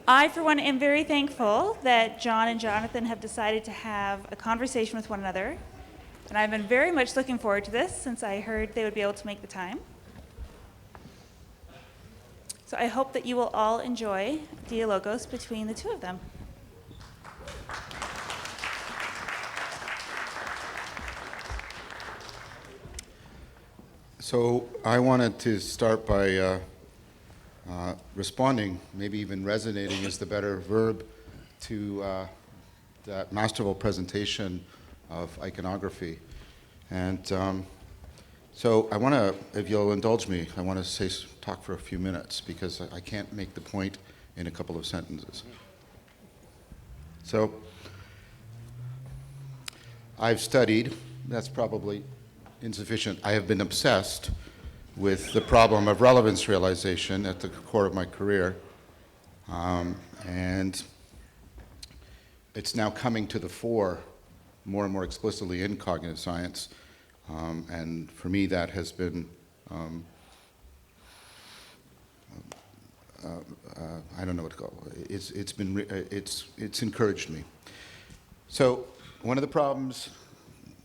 I, for one, am very thankful that John and Jonathan have decided to have a conversation with one another. And I've been very much looking forward to this since I heard they would be able to make the time. So I hope that you will all enjoy Dialogos between the two of them. So I wanted to start by responding, maybe even resonating is the better verb, to that masterful presentation of iconography. And so I want to, if you'll indulge me, I want to talk for a few minutes because I can't make the point in a couple of sentences. So I've studied, that's probably insufficient. I have been obsessed with the problem of relevance realization at the core of my career. And it's now coming to the fore more and more explicitly in cognitive science. And for me, that has been, I don't know what to call it. It's encouraged me. So one of the problems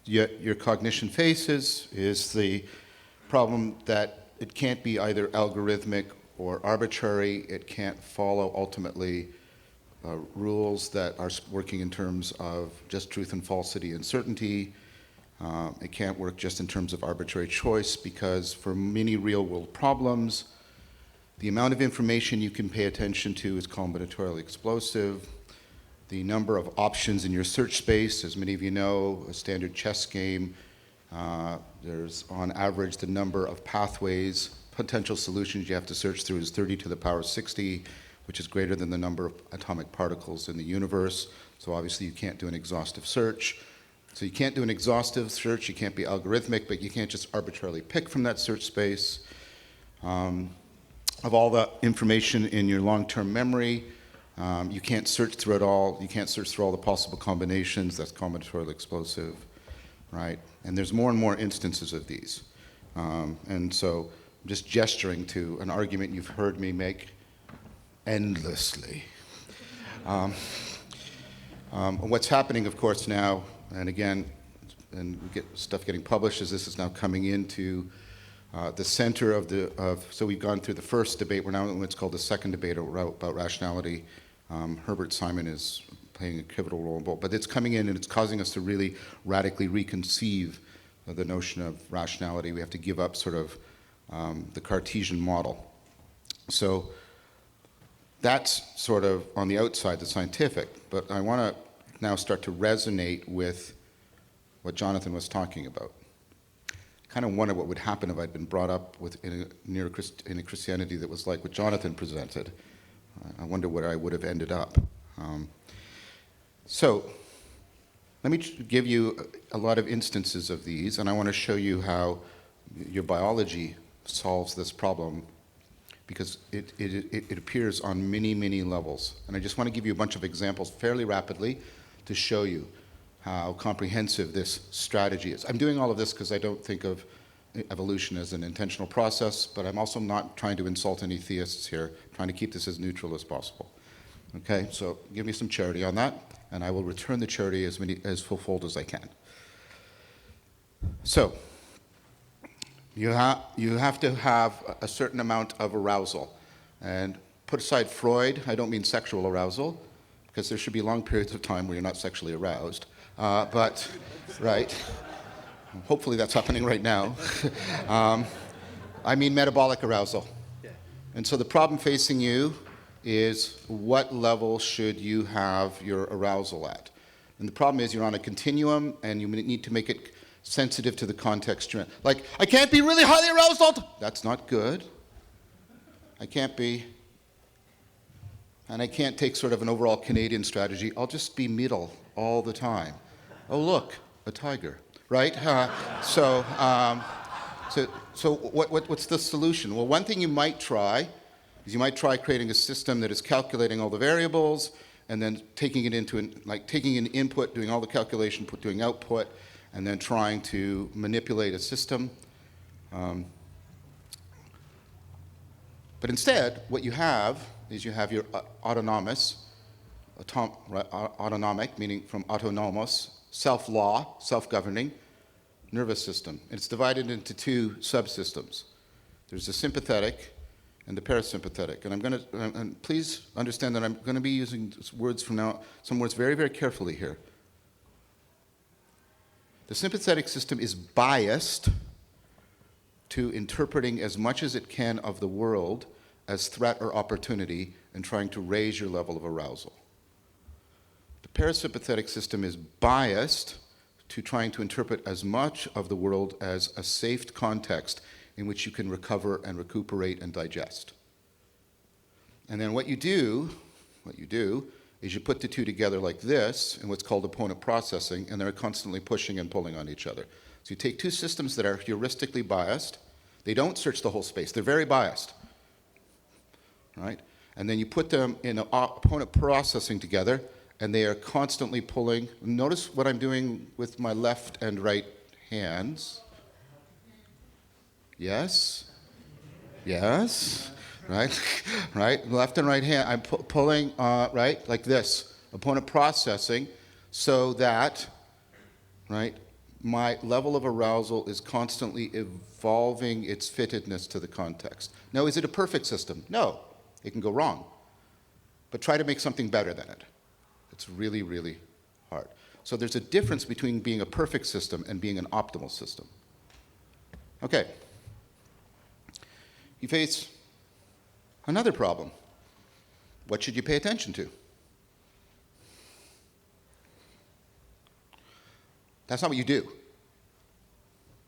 your cognition faces is the problem that it can't be either algorithmic or arbitrary. It can't follow ultimately rules that are working in terms of just truth and falsity and certainty. It can't work just in terms of arbitrary choice because for many real-world problems, the amount of information you can pay attention to is combinatorially explosive. The number of options in your search space, as many of you know, a standard chess game, there's on average the number of pathways, potential solutions you have to search through is 30 to the power 60, which is greater than the number of atomic particles in the universe. So obviously you can't do an exhaustive search. So you can't do an exhaustive search, you can't be algorithmic, but you can't just arbitrarily pick from that search space. Of all the information in your long-term memory, you can't search through it all. You can't search through all the possible combinations. That's combinatorially explosive, right? And there's more and more instances of these. And so I'm just gesturing to an argument you've heard me make endlessly. What's happening, of course, now, and again, and we get stuff getting published as this is now coming into the center of so we've gone through the first debate. We're now in what's called the second debate about rationality. Herbert Simon is playing a pivotal role in both, but it's coming in and it's causing us to really radically reconceive the notion of rationality. We have to give up sort of the Cartesian model. So that's sort of on the outside, the scientific, but I want to now start to resonate with what Jonathan was talking about. Kind of wonder what would happen if I'd been brought up in a Christianity that was like what Jonathan presented. I wonder where I would have ended up. So let me give you a lot of instances of these, and I want to show you how your biology solves this problem because it appears on many, many levels. And I just want to give you a bunch of examples fairly rapidly to show you how comprehensive this strategy is. I'm doing all of this because I don't think of evolution as an intentional process, but I'm also not trying to insult any theists here, trying to keep this as neutral as possible. Okay, so give me some charity on that, and I will return the charity as full-fold as I can. So, you have to have a certain amount of arousal. And put aside Freud, I don't mean sexual arousal, because there should be long periods of time where you're not sexually aroused. But, right, hopefully that's happening right now. I mean metabolic arousal. And so the problem facing you is what level should you have your arousal at? And the problem is you're on a continuum and you need to make it sensitive to the context you're in. Like, I can't be really highly aroused all the time. That's not good. I can't be. And I can't take sort of an overall Canadian strategy. I'll just be middle all the time. Oh, look, a tiger, right? So what's the solution? Well, one thing you might try is you might try creating a system that is calculating all the variables and then taking it into, taking an input, doing all the calculation, doing output, and then trying to manipulate a system. But instead, what you have is you have your autonomic, meaning from autonomos, self-law, self-governing nervous system. And it's divided into two subsystems. There's the sympathetic and the parasympathetic. And and please understand that I'm going to be using words from now, some words very, very carefully here. The sympathetic system is biased to interpreting as much as it can of the world as threat or opportunity and trying to raise your level of arousal. The parasympathetic system is biased to trying to interpret as much of the world as a safe context in which you can recover and recuperate and digest. And then what you do is you put the two together like this in what's called opponent processing, and they're constantly pushing and pulling on each other. So you take two systems that are heuristically biased. They don't search the whole space. They're very biased, right? And then you put them in opponent processing together, and they are constantly pulling. Notice what I'm doing with my left and right hands. Yes? Yes? Right? Right? Left and right hand. I'm pulling, right? Like this. Opponent processing so that, right, my level of arousal is constantly evolving its fittedness to the context. Now, is it a perfect system? No. It can go wrong. But try to make something better than it. It's really, really hard. So there's a difference between being a perfect system and being an optimal system. Okay. You face another problem. What should you pay attention to? That's not what you do.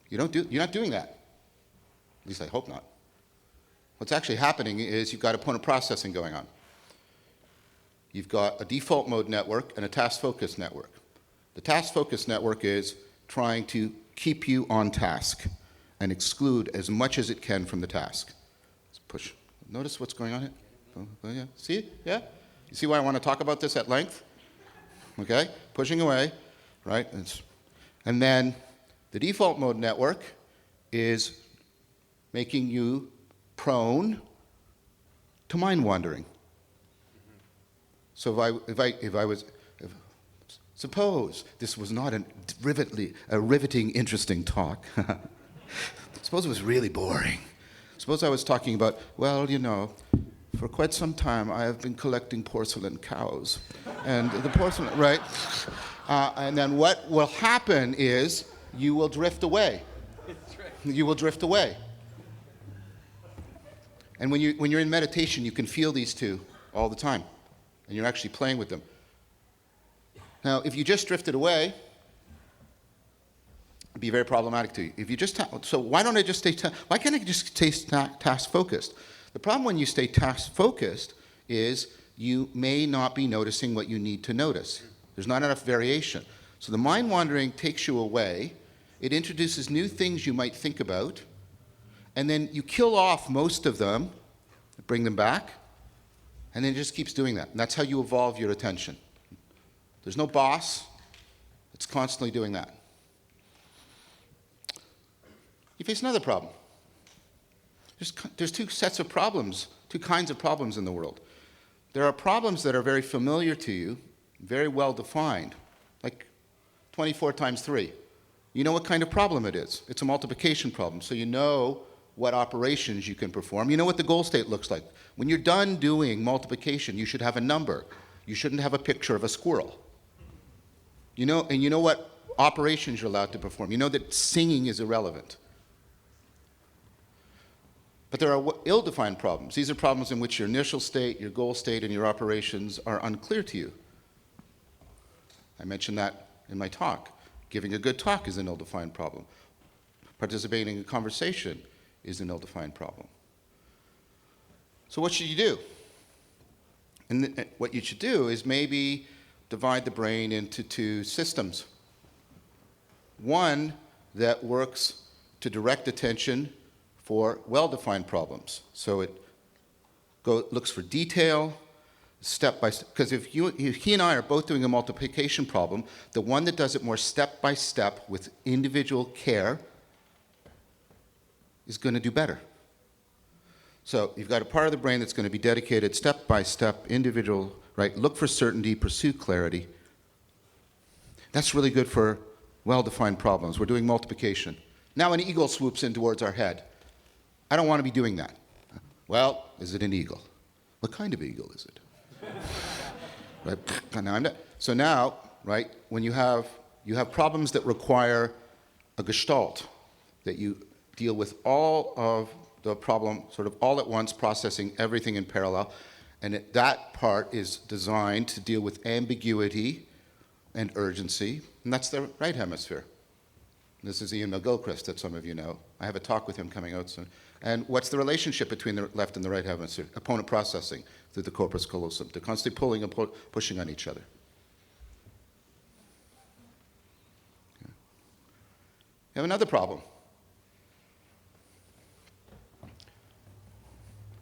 You're not doing that. At least I hope not. What's actually happening is you've got opponent processing going on. You've got a default mode network and a task focus network. The task focus network is trying to keep you on task and exclude as much as it can from the task. Let's push. Notice what's going on here? Oh, yeah. See? Yeah? You see why I want to talk about this at length? Okay? Pushing away, right? And then the default mode network is making you prone to mind wandering. So suppose this was not a riveting, interesting talk. Suppose it was really boring. Suppose I was talking about, well, you know, for quite some time I have been collecting porcelain cows. And the porcelain, right? And then what will happen is you will drift away. You will drift away. And when you're in meditation, you can feel these two all the time. And you're actually playing with them. Now, if you just drifted away, it'd be very problematic to you. If you just so why can't I just stay task focused? The problem when you stay task focused is you may not be noticing what you need to notice. There's not enough variation. So the mind wandering takes you away. It introduces new things you might think about, and then you kill off most of them, bring them back, and then it just keeps doing that. And that's how you evolve your attention. There's no boss. It's constantly doing that. You face another problem. There's two sets of problems, two kinds of problems in the world. There are problems that are very familiar to you, very well defined, like 24 times 3. You know what kind of problem it is. It's a multiplication problem, so you know what operations you can perform. You know what the goal state looks like. When you're done doing multiplication, you should have a number. You shouldn't have a picture of a squirrel. You know, and you know what operations you're allowed to perform. You know that singing is irrelevant. But there are ill-defined problems. These are problems in which your initial state, your goal state, and your operations are unclear to you. I mentioned that in my talk. Giving a good talk is an ill-defined problem. Participating in a conversation is an ill-defined problem. So what should you do? And what you should do is maybe divide the brain into two systems. One that works to direct attention for well-defined problems. So it looks for detail, step by step. Because if he and I are both doing a multiplication problem, the one that does it more step by step with individual care is going to do better. So you've got a part of the brain that's going to be dedicated step by step, individual, right? Look for certainty, pursue clarity. That's really good for well-defined problems. We're doing multiplication. Now an eagle swoops in towards our head. I don't want to be doing that. Well, is it an eagle? What kind of eagle is it? Right? Now so now, right, when you have problems that require a gestalt, that you deal with all of the problem sort of all at once, processing everything in parallel, and that part is designed to deal with ambiguity and urgency, and that's the right hemisphere. This is Ian McGilchrist, that some of you know. I have a talk with him coming out soon. And what's the relationship between the left and the right hemisphere? Opponent processing through the corpus callosum. They're constantly pulling and pushing on each other. Okay. You have another problem.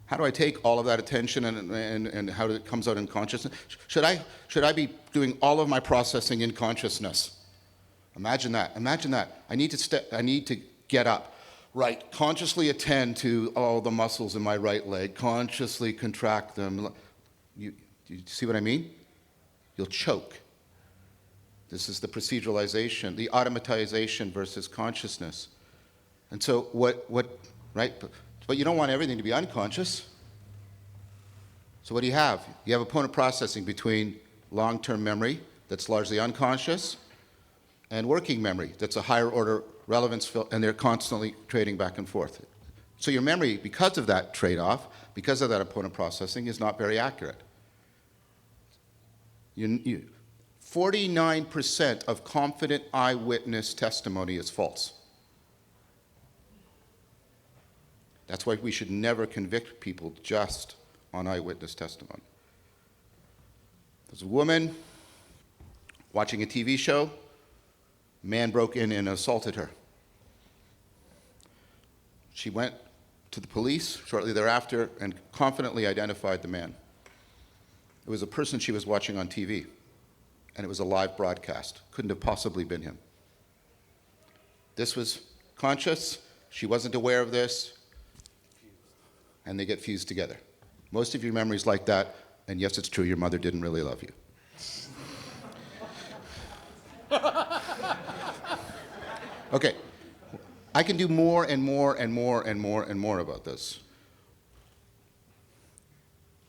How do I take all of that attention and how it comes out in consciousness? Should I be doing all of my processing in consciousness? Imagine that. Imagine that. I need to get up. Right. Consciously attend to all the muscles in my right leg. Consciously contract them. You see what I mean? You'll choke. This is the proceduralization, the automatization versus consciousness. And so right? But you don't want everything to be unconscious. So what do you have? You have opponent processing between long-term memory that's largely unconscious and working memory that's a higher order relevance, and they're constantly trading back and forth. So your memory, because of that trade-off, because of that opponent processing, is not very accurate. 49% of confident eyewitness testimony is false. That's why we should never convict people just on eyewitness testimony. There's a woman watching a TV show. Man broke in and assaulted her. She went to the police shortly thereafter and confidently identified the man. It was a person she was watching on TV, and it was a live broadcast. Couldn't have possibly been him. This was conscious. She wasn't aware of this, and they get fused together. Most of your memories like that, and yes, it's true, your mother didn't really love you. Okay, I can do more and more and more and more and more about this.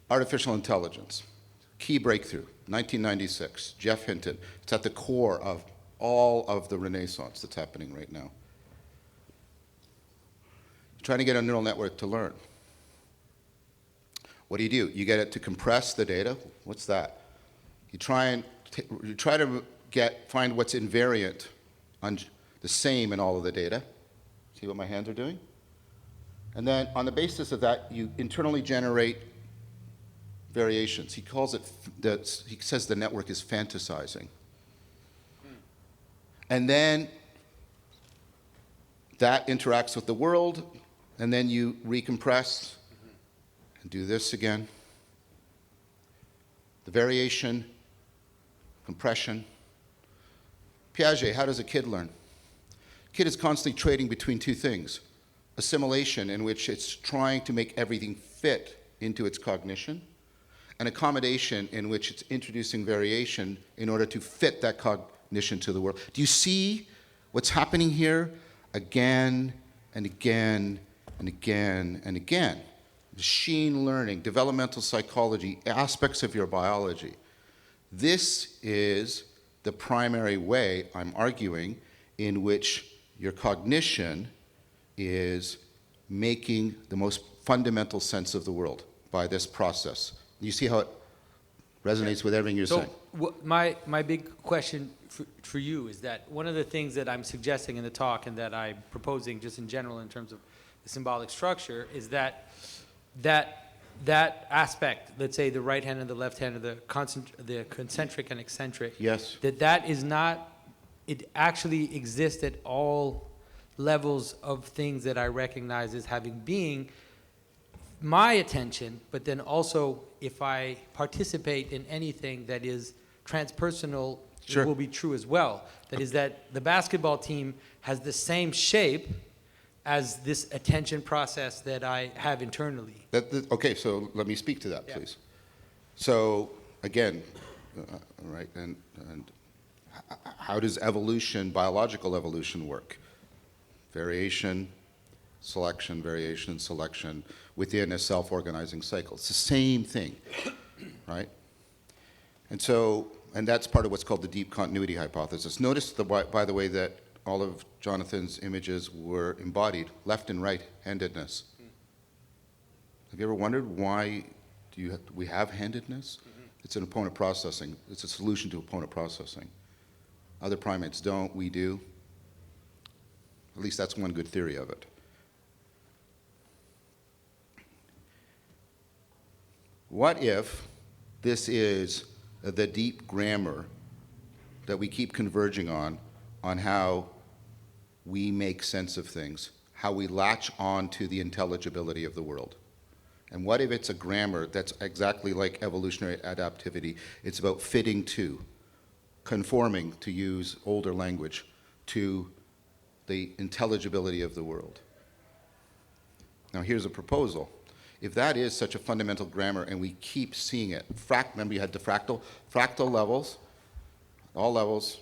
Artificial intelligence, key breakthrough, 1996, Jeff Hinton. It's at the core of all of the renaissance that's happening right now. You're trying to get a neural network to learn. What do? You get it to compress the data. What's that? You try to find what's invariant, the same in all of the data. See what my hands are doing? And then on the basis of that, you internally generate variations. He says the network is fantasizing. And then that interacts with the world, and then you recompress and do this again. The variation, compression. Piaget, how does a kid learn? A kid is constantly trading between two things. Assimilation, in which it's trying to make everything fit into its cognition, and accommodation, in which it's introducing variation in order to fit that cognition to the world. Do you see what's happening here again and again and again and again? Machine learning, developmental psychology, aspects of your biology. This is the primary way, I'm arguing, in which your cognition is making the most fundamental sense of the world by this process. You see how it resonates with everything you're saying? My big question for you is that one of the things that I'm suggesting in the talk and that I'm proposing just in general in terms of the symbolic structure is that aspect, let's say the right hand and the left hand, or the concentric and eccentric, yes, that is not, it actually exists at all levels of things that I recognize as having being my attention, but then also if I participate in anything that is transpersonal, sure, it will be true as well. That is that the basketball team has the same shape, as this attention process that I have internally. Okay, so let me speak to that, Yeah. please. So, again, right, and how does evolution, biological evolution, work? Variation, selection, selection within a self-organizing cycle. It's the same thing, right? And so, and that's part of what's called the deep continuity hypothesis. Notice, by the way, that all of Jonathan's images were embodied, left and right-handedness. Have you ever wondered why we have handedness? It's an opponent processing. It's a solution to opponent processing. Other primates don't, we do. At least that's one good theory of it. What if this is the deep grammar that we keep converging on how we make sense of things, how we latch on to the intelligibility of the world? And what if it's a grammar that's exactly like evolutionary adaptivity? It's about fitting to, conforming, to use older language, to the intelligibility of the world. Now here's a proposal. If that is such a fundamental grammar and we keep seeing it, remember you had the fractal levels, all levels,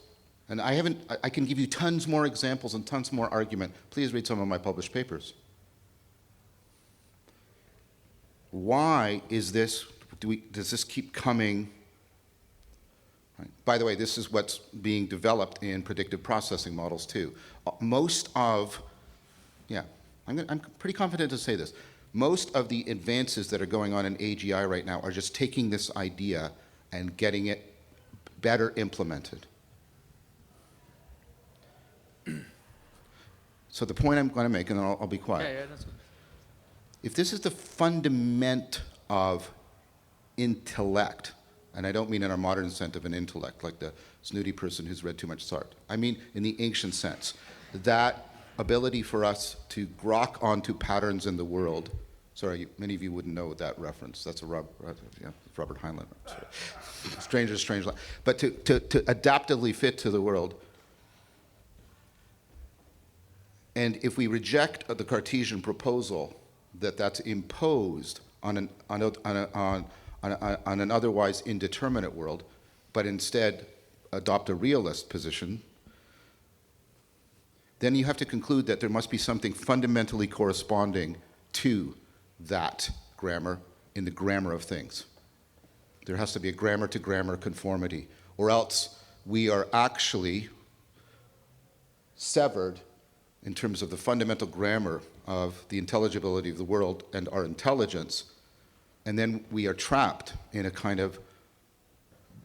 and I can give you tons more examples and tons more argument. Please read some of my published papers. Why is this, does this keep coming? Right. By the way, this is what's being developed in predictive processing models too. Most of, I'm pretty confident to say this. Most of the advances that are going on in AGI right now are just taking this idea and getting it better implemented. So the point I'm going to make, and then I'll be quiet. Yeah, that's what. If this is the fundament of intellect, and I don't mean in our modern sense of an intellect, like the snooty person who's read too much Sartre. I mean in the ancient sense, that ability for us to grok onto patterns in the world. Sorry, many of you wouldn't know that reference. That's a Robert Heinlein. Strange. But to adaptively fit to the world. And if we reject the Cartesian proposal that's imposed on an otherwise indeterminate world, but instead adopt a realist position, then you have to conclude that there must be something fundamentally corresponding to that grammar in the grammar of things. There has to be a grammar-to-grammar conformity, or else we are actually severed in terms of the fundamental grammar of the intelligibility of the world and our intelligence, and then we are trapped in a kind of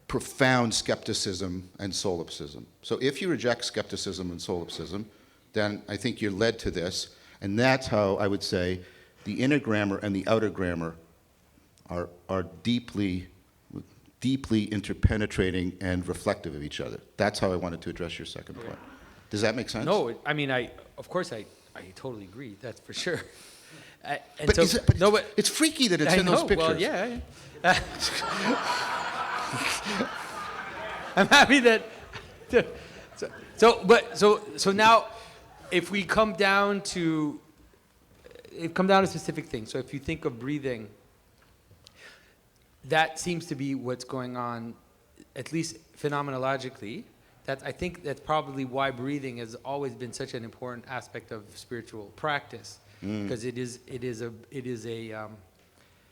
profound skepticism and solipsism. So if you reject skepticism and solipsism, then I think you're led to this, and that's how I would say the inner grammar and the outer grammar are deeply interpenetrating and reflective of each other. That's how I wanted to address your second point. Does that make sense? No, I mean, of course I totally agree. That's for sure. It's freaky that it's in those pictures. Well, yeah. I'm happy that. So now, if we come down to specific things. So if you think of breathing, that seems to be what's going on, at least phenomenologically. I think that's probably why breathing has always been such an important aspect of spiritual practice, because it is a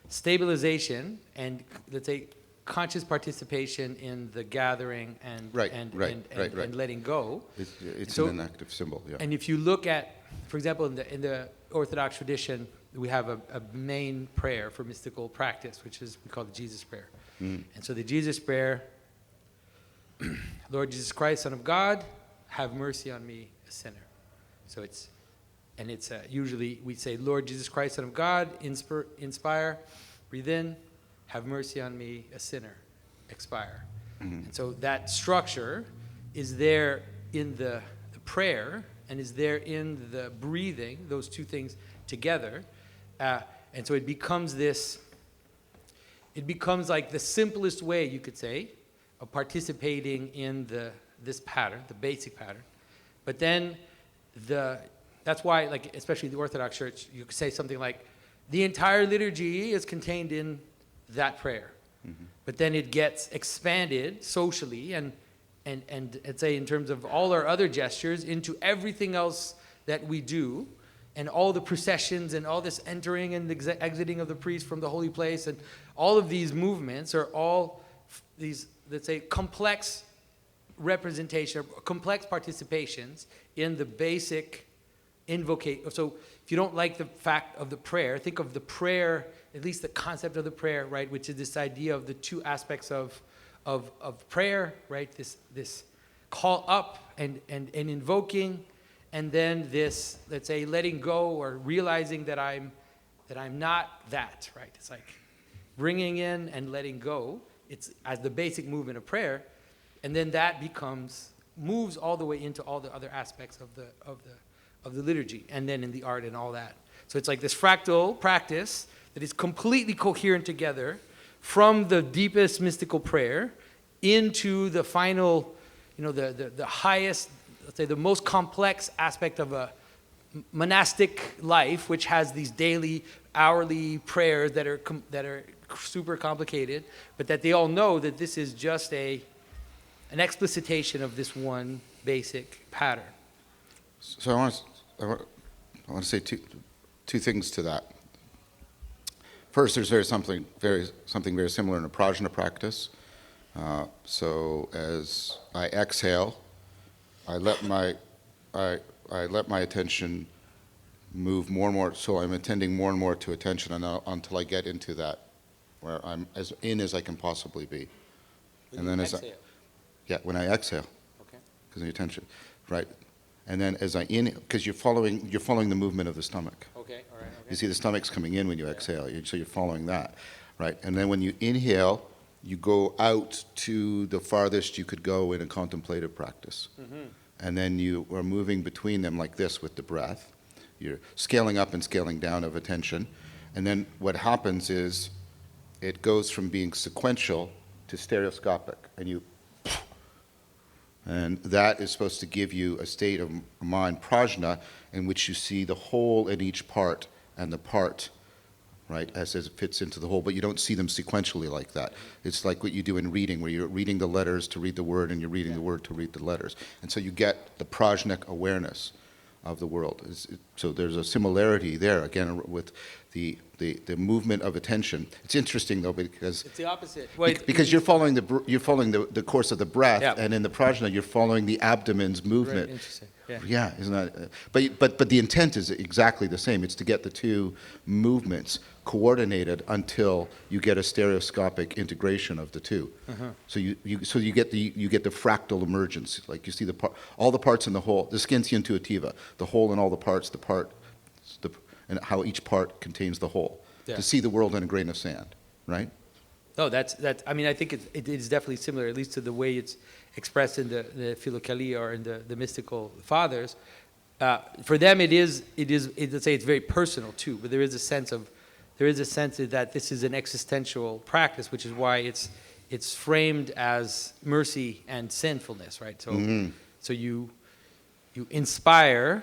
stabilization and, let's say, conscious participation in the gathering and letting go. It's an active symbol. Yeah. And if you look at, for example, in the Orthodox tradition, we have a main prayer for mystical practice, which is we call the Jesus prayer. And so the Jesus prayer. Lord Jesus Christ, Son of God, have mercy on me, a sinner. So it's usually we say, Lord Jesus Christ, Son of God, inspire, breathe in, have mercy on me, a sinner, expire. And so that structure is there in the prayer and is there in the breathing, those two things together. And so it becomes like the simplest way, you could say, of participating in this pattern, the basic pattern. But then That's why, like, especially the Orthodox Church, you could say something like, the entire liturgy is contained in that prayer. But then it gets expanded socially and I'd say in terms of all our other gestures into everything else that we do, and all the processions and all this entering and exiting of the priest from the holy place, and all of these movements are all these, let's say, complex representation, complex participations in the basic invocation. So if you don't like the fact of the prayer, think of the prayer, at least the concept of the prayer, right, which is this idea of the two aspects of prayer, right, this call up and invoking, and then this, let's say, letting go or realizing that I'm not that, right? It's like bringing in and letting go. It's as the basic movement of prayer, and then that moves all the way into all the other aspects of the liturgy, and then in the art and all that. So it's like this fractal practice that is completely coherent together from the deepest mystical prayer into the final, the highest, let's say, the most complex aspect of a monastic life, which has these daily, hourly prayers that are super complicated, but that they all know that this is just an explicitation of this one basic pattern. So I want to say two things to that. First, there's something very similar in a prajna practice. So as I exhale, I let my attention move more and more. So I'm attending more and more to attention until I get into that, where I'm as in as I can possibly be. And then when I exhale, Okay. because of the attention, right? And then as I inhale, because you're following the movement of the stomach. Okay, all right. Okay. You see the stomach's coming in when you exhale, so you're following that, right? And then when you inhale, you go out to the farthest you could go in a contemplative practice. And then you are moving between them like this with the breath. You're scaling up and scaling down of attention. And then what happens is it goes from being sequential to stereoscopic. And that is supposed to give you a state of mind, prajna, in which you see the whole in each part and the part, right, as it fits into the whole, but you don't see them sequentially like that. It's like what you do in reading, where you're reading the letters to read the word, and you're reading the word to read the letters. And so you get the prajnic awareness of the world. So there's a similarity there, again, with the movement of attention. It's interesting, though, because It's the opposite. because you're following the course of the breath, Yeah. and in the prajna you're following the abdomen's movement. Very interesting. Yeah. Yeah, isn't that? But the intent is exactly the same. It's to get the two movements coordinated until you get a stereoscopic integration of the two. So you get the fractal emergence. Like you see all the parts in the whole. The scientia intuitiva, the whole and all the parts, and how each part contains the whole. Yeah. To see the world in a grain of sand, right? No, that's. I mean, I think it is definitely similar, at least to the way it's expressed in the Philokalia or in the mystical fathers. For them, let's say it's very personal too. But there is a sense that this is an existential practice, which is why it's framed as mercy and sinfulness, right? So, so you inspire.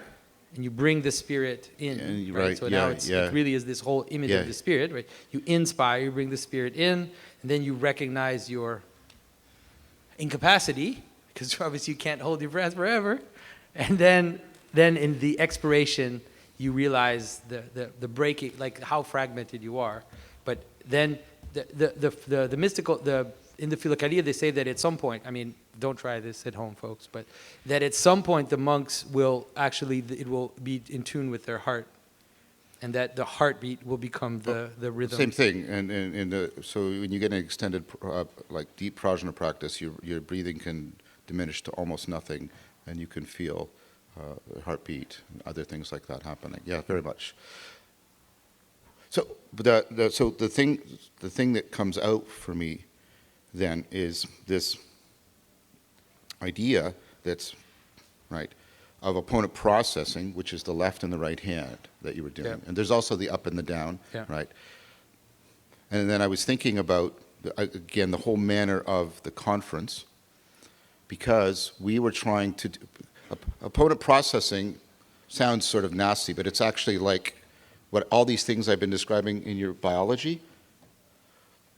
And you bring the Spirit in, right? So now it really is this whole image of the Spirit, right? You inspire, you bring the Spirit in, and then you recognize your incapacity, because obviously you can't hold your breath forever. And then in the expiration, you realize the breaking, like how fragmented you are. But then the mystical, in the Philokalia, they say that at some point, I mean, don't try this at home, folks, but that at some point the monks will it will be in tune with their heart, and that the heartbeat will become the rhythm. Same thing, and so when you get an extended, like deep prajna practice, your breathing can diminish to almost nothing, and you can feel heartbeat and other things like that happening. Yeah, very much. So the thing that comes out for me then is this idea that's right of opponent processing, which is the left and the right hand that you were doing. And there's also the up and the down, right? And then I was thinking about, again, the whole manner of the conference, because we were trying to opponent processing. sounds sort of nasty, but it's actually like what all these things I've been describing in your biology.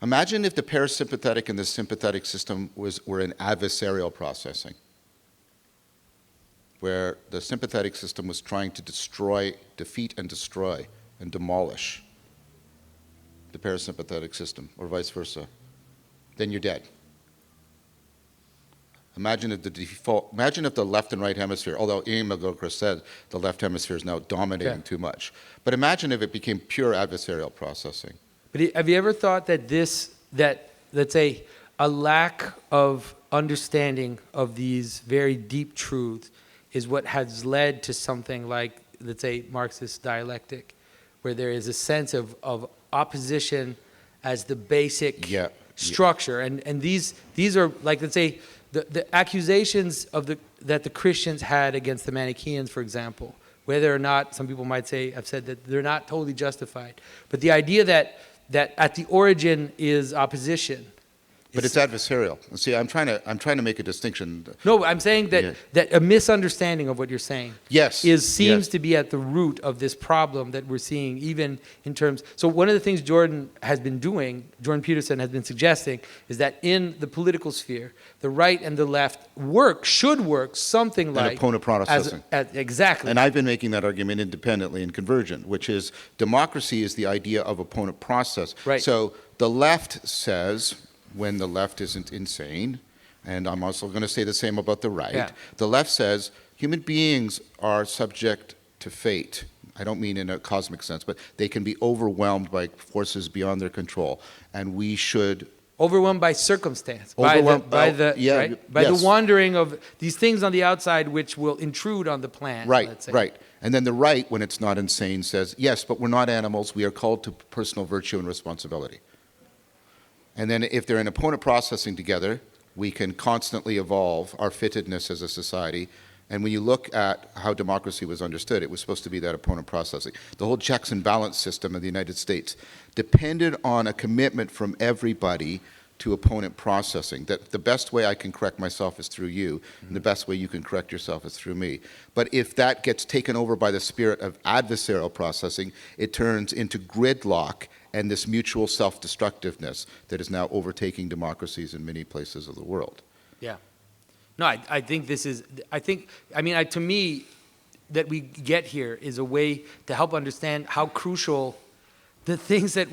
Imagine if the parasympathetic and the sympathetic system were in adversarial processing, where the sympathetic system was trying to defeat and destroy and demolish the parasympathetic system, or vice versa. Then you're dead. Imagine if the left and right hemisphere, although Ian McGilchrist said the left hemisphere is now dominating too much. But imagine if it became pure adversarial processing. But have you ever thought that let's say, a lack of understanding of these very deep truths is what has led to something like, let's say, Marxist dialectic, where there is a sense of opposition as the basic structure. And these are, like, let's say, the accusations that the Christians had against the Manichaeans, for example, whether or not some people might say, have said that they're not totally justified. But the idea that at the origin is opposition. But it's adversarial. See, I'm trying to make a distinction. No, I'm saying that a misunderstanding of what you're saying seems to be at the root of this problem that we're seeing, even in terms. So one of the things Jordan Peterson has been suggesting, is that in the political sphere, the right and the left should work something like opponent processing. Exactly. And I've been making that argument independently in Convergent, which is democracy is the idea of opponent process. Right. So the left says, when the left isn't insane, and I'm also going to say the same about the right, the left says human beings are subject to fate. I don't mean in a cosmic sense, but they can be overwhelmed by forces beyond their control, and we should... Overwhelmed by circumstance, by the wandering of these things on the outside which will intrude on the plan. Let's say. Right. And then the right, when it's not insane, says, yes, but we're not animals. We are called to personal virtue and responsibility. And then if they're in opponent processing together, we can constantly evolve our fittedness as a society. And when you look at how democracy was understood, it was supposed to be that opponent processing. The whole checks and balance system of the United States depended on a commitment from everybody to opponent processing, that the best way I can correct myself is through you, and the best way you can correct yourself is through me. But if that gets taken over by the spirit of adversarial processing, it turns into gridlock and this mutual self-destructiveness that is now overtaking democracies in many places of the world. Yeah. No, I think this is, to me, that we get here is a way to help understand how crucial the things that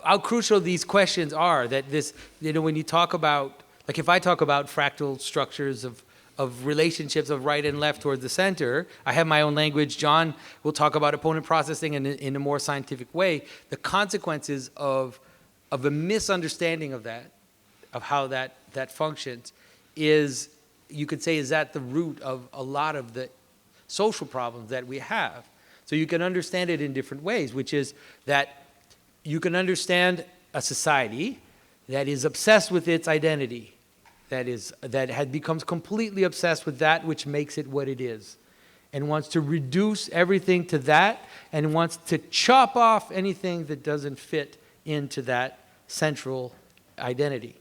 how crucial these questions are. That this, when you talk about, like if I talk about fractal structures of relationships of right and left towards the center, I have my own language. John will talk about opponent processing in a more scientific way. The consequences of a misunderstanding of that, of how that functions, is, you could say, is at the root of a lot of the social problems that we have. So you can understand it in different ways, which is that you can understand a society that is obsessed with its identity, that becomes completely obsessed with that which makes it what it is, and wants to reduce everything to that, and wants to chop off anything that doesn't fit into that central identity.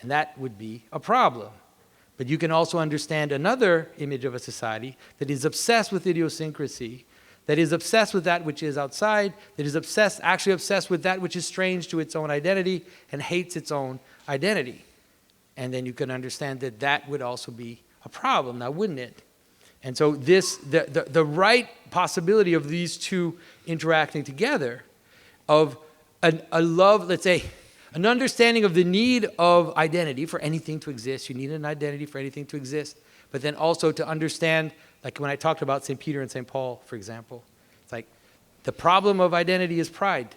And that would be a problem. But you can also understand another image of a society that is obsessed with idiosyncrasy, that is obsessed with that which is outside, that is actually obsessed with that which is strange to its own identity and hates its own identity. And then you can understand that that would also be a problem, now wouldn't it? And so the right possibility of these two interacting together, of a love, let's say, an understanding of the need of identity for anything to exist. You need an identity for anything to exist. But then also to understand, like when I talked about St. Peter and St. Paul, for example, it's like the problem of identity is pride,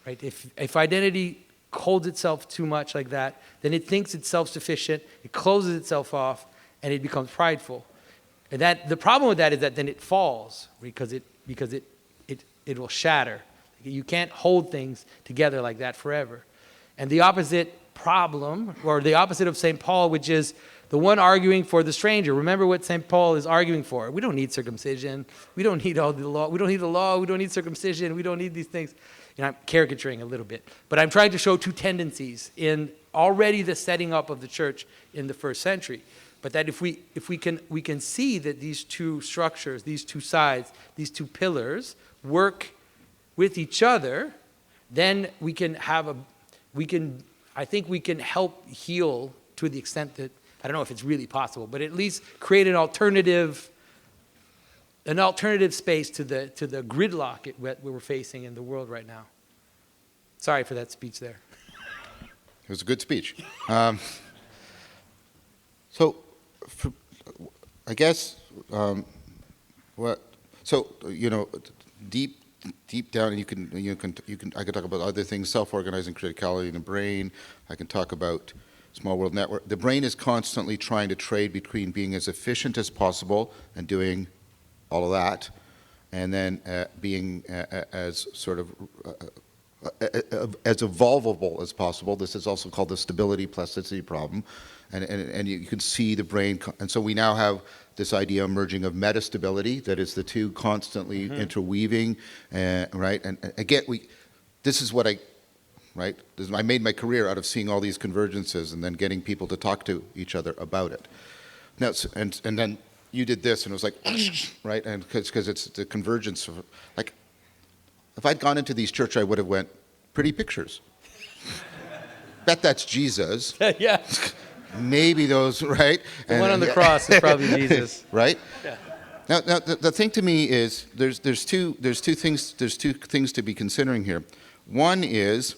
right? If identity holds itself too much like that, then it thinks it's self-sufficient, it closes itself off, and it becomes prideful. And the problem with that is that then it falls because it will shatter. You can't hold things together like that forever. And the opposite problem, or the opposite of St. Paul, which is the one arguing for the stranger. Remember what St. Paul is arguing for. We don't need circumcision. We don't need all the law. We don't need the law. We don't need circumcision. We don't need these things. I'm caricaturing a little bit. But I'm trying to show two tendencies in already the setting up of the church in the first century. But that if we can see that these two structures, these two sides, these two pillars work with each other, then I think we can help heal to the extent that, I don't know if it's really possible, but at least create an alternative space to the gridlock we're facing in the world right now. Sorry for that speech there. It was a good speech. I guess deep down, I could talk about other things, self-organizing criticality in the brain. I can talk about small world network. The brain is constantly trying to trade between being as efficient as possible and doing all of that, and then being as sort of as evolvable as possible. This is also called the stability plasticity problem, and you can see the brain. And so we now have this idea emerging of metastability, that is the two constantly interweaving, right? And again, I made my career out of seeing all these convergences and then getting people to talk to each other about it. Now, and then you did this, and it was like, right? And because it's the convergence of, like, if I'd gone into these church, I would have went, pretty pictures. Bet that's Jesus. Yeah. Maybe those, right? The one on the cross is probably Jesus. Right? Yeah. Now, the thing to me is there's two things to be considering here. One is,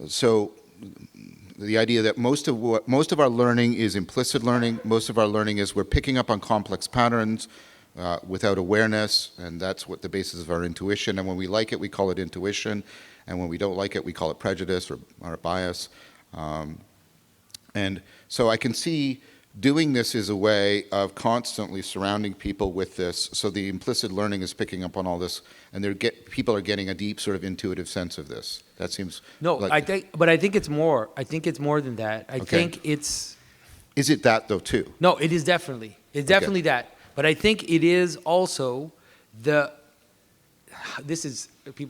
so the idea that most of our learning is implicit learning. Most of our learning is we're picking up on complex patterns without awareness, and that's what the basis of our intuition. And when we like it, we call it intuition, and when we don't like it, we call it prejudice or bias. And so I can see doing this is a way of constantly surrounding people with this. So the implicit learning is picking up on all this, and people are getting a deep sort of intuitive sense of this. That seems No, I think it's more. I think it's more than that. I think it's. Is it that though too? No, it is definitely. It's definitely that. But I think it is also people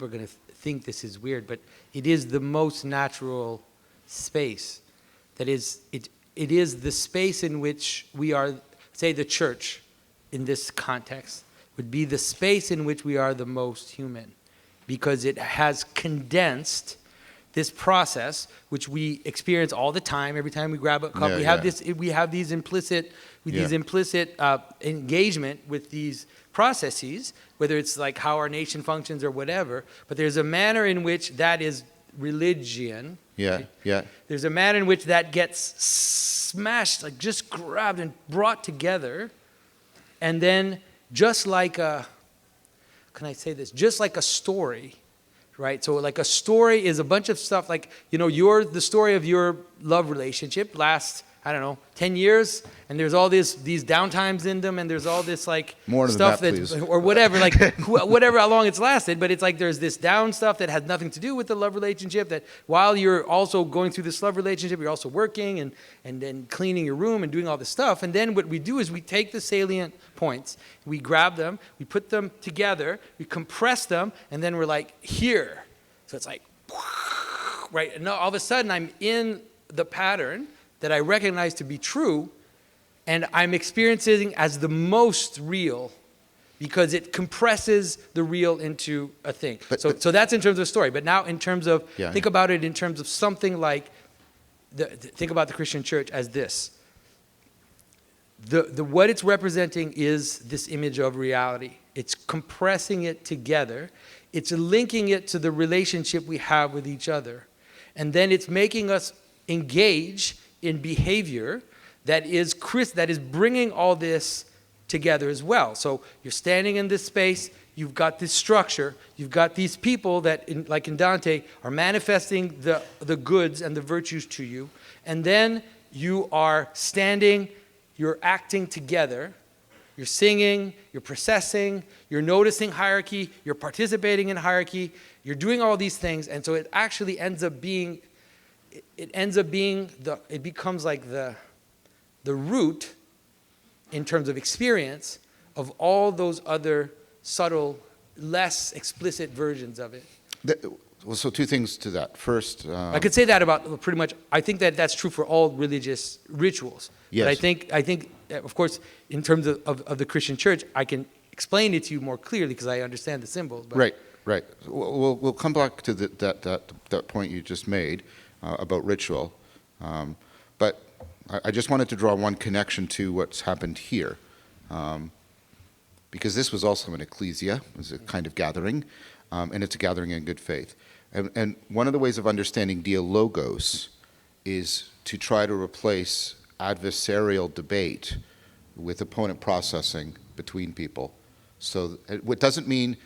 are going to think this is weird, but it is the most natural space. That is, it is the space in which we are, say the church in this context, would be the space in which we are the most human, because it has condensed this process, which we experience all the time. Every time we grab a cup, we have these implicit engagement with these processes, whether it's like how our nation functions or whatever. But there's a manner in which that is religion. Yeah, right? yeah. There's a manner in which that gets smashed, like just grabbed and brought together, and then just like just like a story. Right, so like a story is a bunch of stuff, like, the story of your love relationship lasts, 10 years, and there's all these downtimes in them, and there's all this like more stuff than that, please. or whatever, like whatever how long it's lasted, but it's like there's this down stuff that has nothing to do with the love relationship, that while you're also going through this love relationship, you're also working and then cleaning your room and doing all this stuff. And then what we do is we take the salient points, we grab them, we put them together, we compress them, and then we're like, here. So it's like, right, and all of a sudden I'm in the pattern that I recognize to be true, and I'm experiencing as the most real, because it compresses the real into a thing. So that's in terms of story. But now in terms of, think about it in terms of something like, think about the Christian church as this. What it's representing is this image of reality. It's compressing it together. It's linking it to the relationship we have with each other. And then it's making us engage in behavior that is bringing all this together as well. So you're standing in this space, you've got this structure, you've got these people that, like in Dante, are manifesting the goods and the virtues to you, and then you are standing, you're acting together, you're singing, you're processing, you're noticing hierarchy, you're participating in hierarchy, you're doing all these things, and so it actually it becomes like the root in terms of experience of all those other subtle, less explicit versions of it. Well, so two things to that. First, I could say that about pretty much. I think that that's true for all religious rituals. Yes. But I think, of course, in terms of the Christian church, I can explain it to you more clearly because I understand the symbols. But right. We'll come back to that point you just made about ritual. But I just wanted to draw one connection to what's happened here. Because this was also an ecclesia, it was a kind of gathering, and it's a gathering in good faith. And one of the ways of understanding Dialogos is to try to replace adversarial debate with opponent processing between people. So it doesn't mean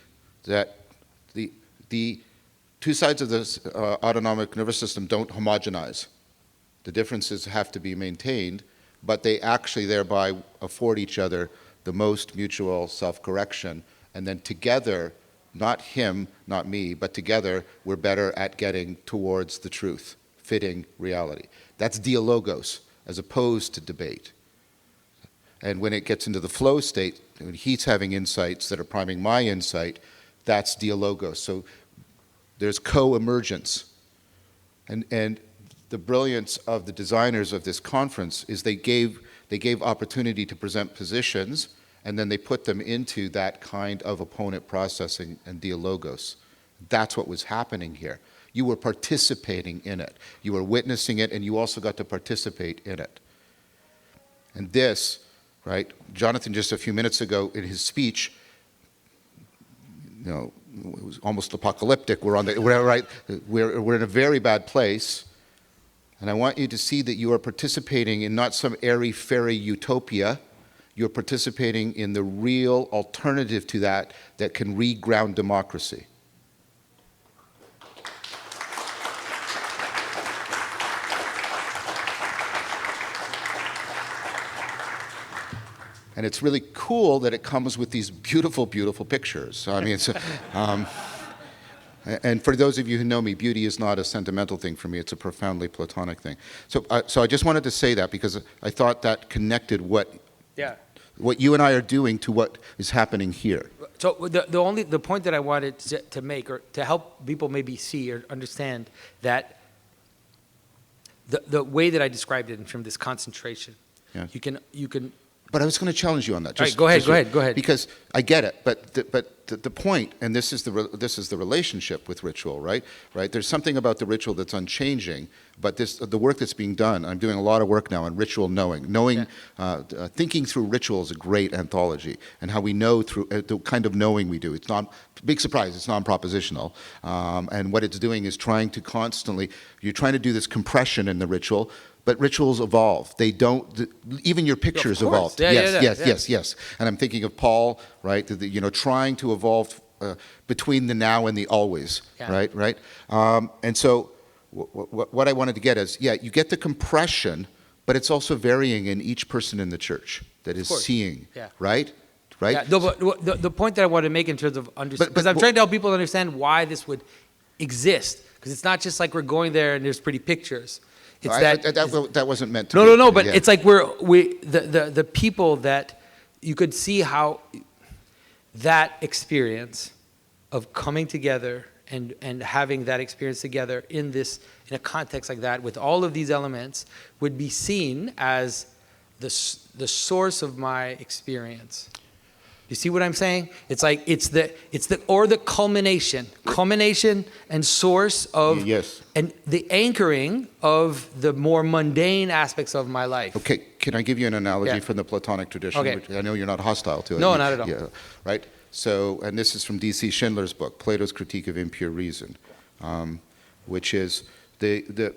that the two sides of this autonomic nervous system don't homogenize. The differences have to be maintained, but they actually thereby afford each other the most mutual self-correction, and then together, not him, not me, but together, we're better at getting towards the truth, fitting reality. That's Dialogos, as opposed to debate. And when it gets into the flow state, when he's having insights that are priming my insight, that's Dialogos. So there's co-emergence. And the brilliance of the designers of this conference is they gave opportunity to present positions, and then they put them into that kind of opponent processing and Dialogos. That's what was happening here. You were participating in it. You were witnessing it, and you also got to participate in it. And this, right, Jonathan just a few minutes ago in his speech, you know, it was almost apocalyptic. We're in a very bad place. And I want you to see that you are participating in not some airy-fairy utopia. You're participating in the real alternative to that can reground democracy. And it's really cool that it comes with these beautiful, beautiful pictures. I mean, it's, and for those of you who know me, beauty is not a sentimental thing for me. It's a profoundly Platonic thing. So I just wanted to say that because I thought that connected what you and I are doing to what is happening here. So the point that I wanted to make, or to help people maybe see or understand that the way that I described it in terms of this concentration, Yes. you can. But I was going to challenge you on that. All right, go ahead. Because I get it, but the point, and this is the relationship with ritual, right? Right. There's something about the ritual that's unchanging, but the work that's being done. I'm doing a lot of work now on ritual knowing, thinking through ritual is a great anthology, and how we know through the kind of knowing we do. It's not big surprise. It's non-propositional, and what it's doing is trying to constantly. You're trying to do this compression in the ritual. But rituals evolve. They don't. Even your pictures evolve. Yes. And I'm thinking of Paul, right? Trying to evolve between the now and the always, right? And so, what I wanted to get is, you get the compression, but it's also varying in each person in the church that is seeing, right? Yeah, but the point that I want to make in terms of understanding, because I'm trying to help people understand why this would exist, because it's not just like we're going there and there's pretty pictures. It's that wasn't meant to be. No, but it's like the people that you could see how that experience of coming together and having that experience together in a context like that with all of these elements would be seen as the source of my experience. You see what I'm saying? It's like it's the culmination and source of and the anchoring of the more mundane aspects of my life. Okay, can I give you an analogy from the Platonic tradition? Okay. Which I know you're not hostile to it. No, not at all. Yeah, right. So, and this is from D.C. Schindler's book, Plato's Critique of Impure Reason, which is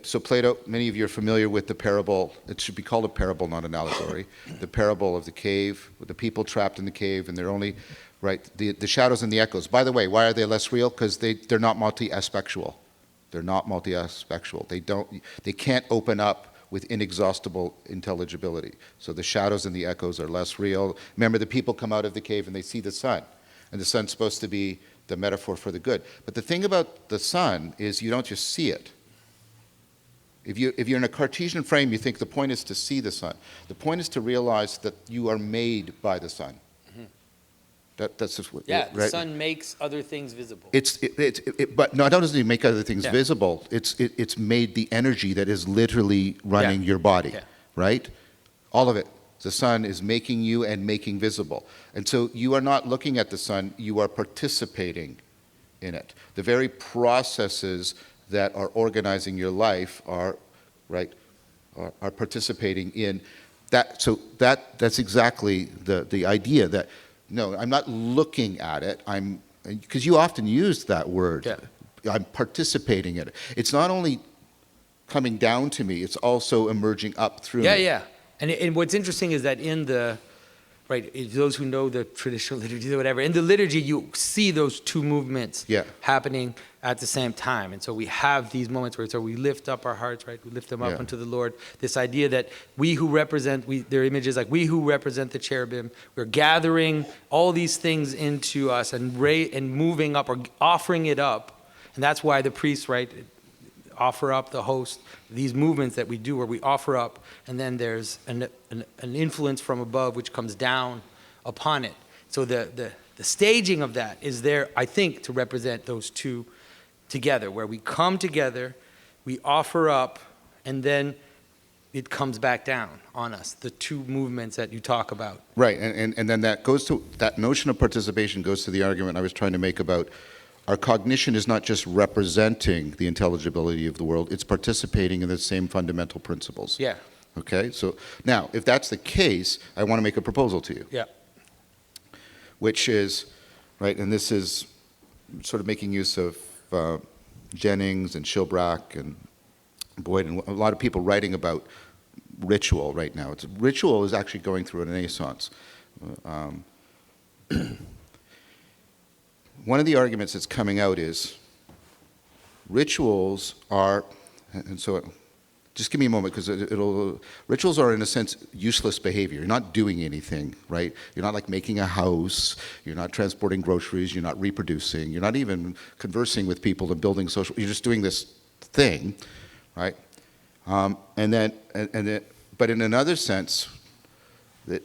so Plato, many of you are familiar with the parable. It should be called a parable, not an allegory. The parable of the cave, with the people trapped in the cave, and they're only, the shadows and the echoes. By the way, why are they less real? Because they're not multi-aspectual. They're not multi-aspectual. They can't open up with inexhaustible intelligibility. So the shadows and the echoes are less real. Remember, the people come out of the cave and they see the sun, and the sun's supposed to be the metaphor for the good. But the thing about the sun is you don't just see it. If you're in a Cartesian frame, you think the point is to see the sun. The point is to realize that you are made by the sun. Mm-hmm. That's just what, Yeah, the right? sun makes other things visible. But not only does it make other things Yeah. visible, it's made the energy that is literally running Yeah. your body, Yeah. right? All of it. The sun is making you and making visible. And so you are not looking at the sun, you are participating in it. The very processes that are organizing your life are, right, are participating in that. So that's exactly the idea that, no, I'm not looking at it, because you often use that word. Yeah. I'm participating in it. It's not only coming down to me, it's also emerging up through Yeah, me. yeah. And what's interesting is that in the, right, those who know the traditional liturgy or whatever, in the liturgy you see those two movements Yeah. happening at the same time. And so we have these moments where we lift up our hearts, right? We lift them up Yeah. unto the Lord. This idea that we who represent, their images like we who represent the cherubim, we're gathering all these things into us and moving up or offering it up. And that's why the priests, right, offer up the host, these movements that we do where we offer up, and then there's an influence from above which comes down upon it. So the staging of that is there, I think, to represent those two together, where we come together, we offer up, and then it comes back down on us, the two movements that you talk about. Right, and then that notion of participation goes to the argument I was trying to make about our cognition is not just representing the intelligibility of the world, it's participating in the same fundamental principles. Yeah. Okay, so now, if that's the case, I want to make a proposal to you. Yeah. Which is, right, and this is sort of making use of Jennings and Shilbrack and Boyd and a lot of people writing about ritual right now. Ritual is actually going through a renaissance. One of the arguments that's coming out is rituals are, and so just give me a moment because rituals are in a sense useless behavior. You're not doing anything, right? You're not like making a house, you're not transporting groceries, you're not reproducing, you're not even conversing with people and building social, you're just doing this thing, right? But in another sense, that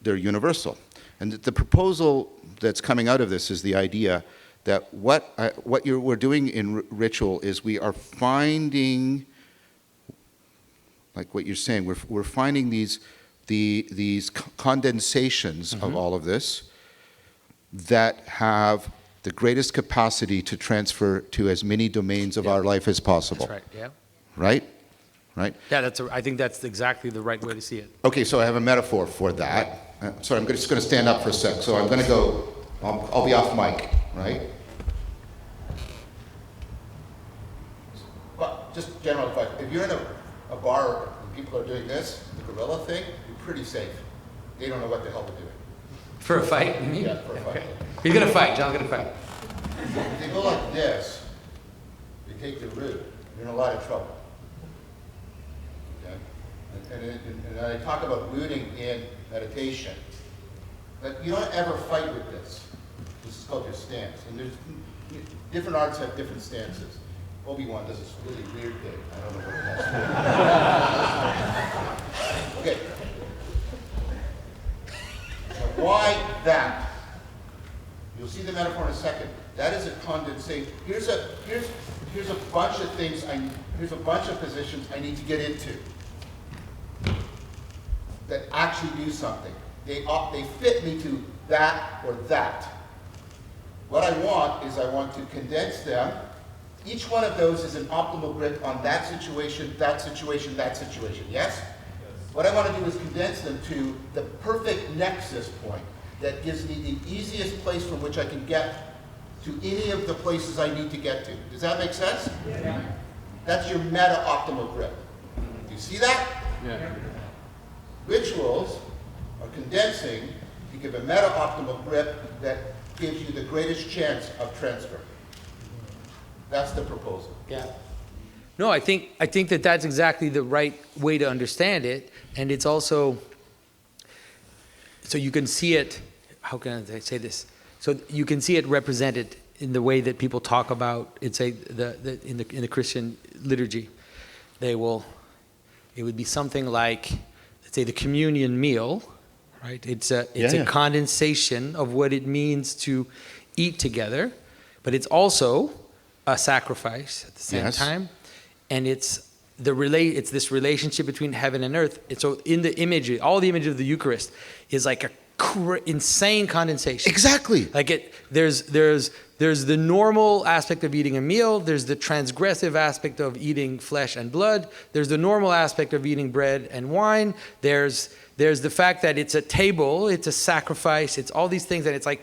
they're universal. And the proposal that's coming out of this is the idea that what we're doing in ritual is we are finding, like what you're saying, we're finding these condensations of all of this that have the greatest capacity to transfer to as many domains of our life as possible. That's right, yeah. Right? Right? Yeah, I think that's exactly the right way to see it. Okay, so I have a metaphor for that. Sorry, I'm just going to stand up for a sec. So I'm going to go, I'll be off mic, right? But just general advice. If you're in a bar and people are doing this, the gorilla thing, you're pretty safe. They don't know what the hell they're doing. For a fight, you mean? Yeah, for a fight. Okay. He's going to fight, John's going to fight. If they go like this, they take the root, you're in a lot of trouble. Okay? And I talk about rooting in meditation. But you don't ever fight with this. This is called your stance. And there's different arts have different stances. Obi-Wan does this really weird thing. I don't know what that's for. Okay. Now, why that? You'll see the metaphor in a second. That is a condensation. Here's a bunch of things. Here's a bunch of positions I need to get into that actually do something. They fit me to that or that. What I want is I want to condense them. Each one of those is an optimal grip on that situation, that situation, that situation. Yes? What I want to do is condense them to the perfect nexus point that gives me the easiest place from which I can get to any of the places I need to get to. Does that make sense? Yeah. That's your meta-optimal grip. Do you see that? Yeah. Rituals are condensing to give a meta-optimal grip that gives you the greatest chance of transfer. That's the proposal. Yeah. No, I think that that's exactly the right way to understand it, and it's also, so you can see it, how can I say this? So you can see it represented in the way that people talk about it, say in the Christian liturgy. It would be something like, let's say, the communion meal, right? It's a condensation of what it means to eat together, but it's also a sacrifice at the same time, and it's this relationship between heaven and earth. And so in the imagery, all the imagery of the Eucharist is like a insane condensation. Exactly. Like there's the normal aspect of eating a meal. There's the transgressive aspect of eating flesh and blood. There's the normal aspect of eating bread and wine. There's the fact that it's a table, it's a sacrifice, it's all these things, and it's like,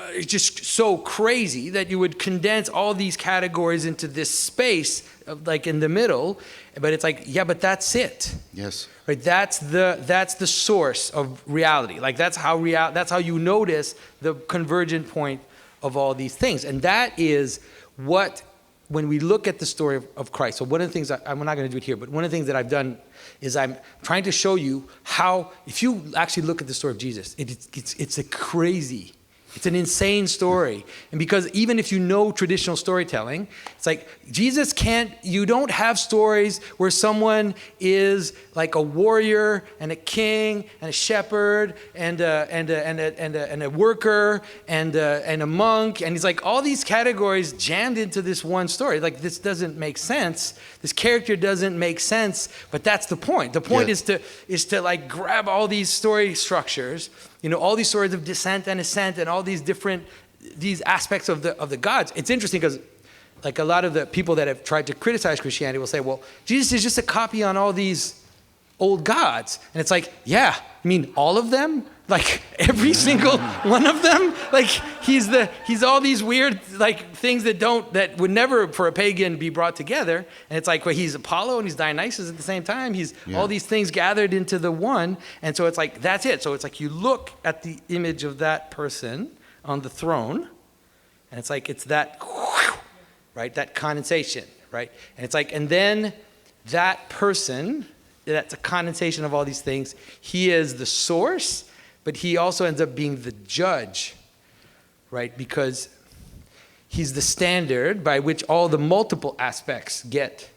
it's just so crazy that you would condense all these categories into this space of like in the middle. But it's like, yeah, but that's it. Yes. Right? That's the source of reality. Like that's how you notice the convergent point of all these things. And that is what, when we look at the story of Christ. So one of the things, I'm not going to do it here, but one of the things that I've done is I'm trying to show you how, if you actually look at the story of Jesus, it's a crazy, it's an insane story. And because even if you know traditional storytelling, it's like you don't have stories where someone is like a warrior and a king and a shepherd and a worker and a monk. And it's like all these categories jammed into this one story. Like this doesn't make sense. This character doesn't make sense, but that's the point. The point is to like grab all these story structures, all these stories of descent and ascent and all these different, these aspects of the gods. It's interesting because like a lot of the people that have tried to criticize Christianity will say, well, Jesus is just a copy on all these old gods. And it's like, yeah, I mean, all of them? Like every single one of them? Like he's all these weird like things that would never for a pagan be brought together. And it's like, well, he's Apollo and he's Dionysus at the same time. He's all these things gathered into the one. And so it's like, that's it. So it's like you look at the image of that person on the throne, and it's like, it's that, right? That condensation, right? And it's like, and then that person, that's a condensation of all these things. He is the source, but he also ends up being the judge, right? Because he's the standard by which all the multiple aspects get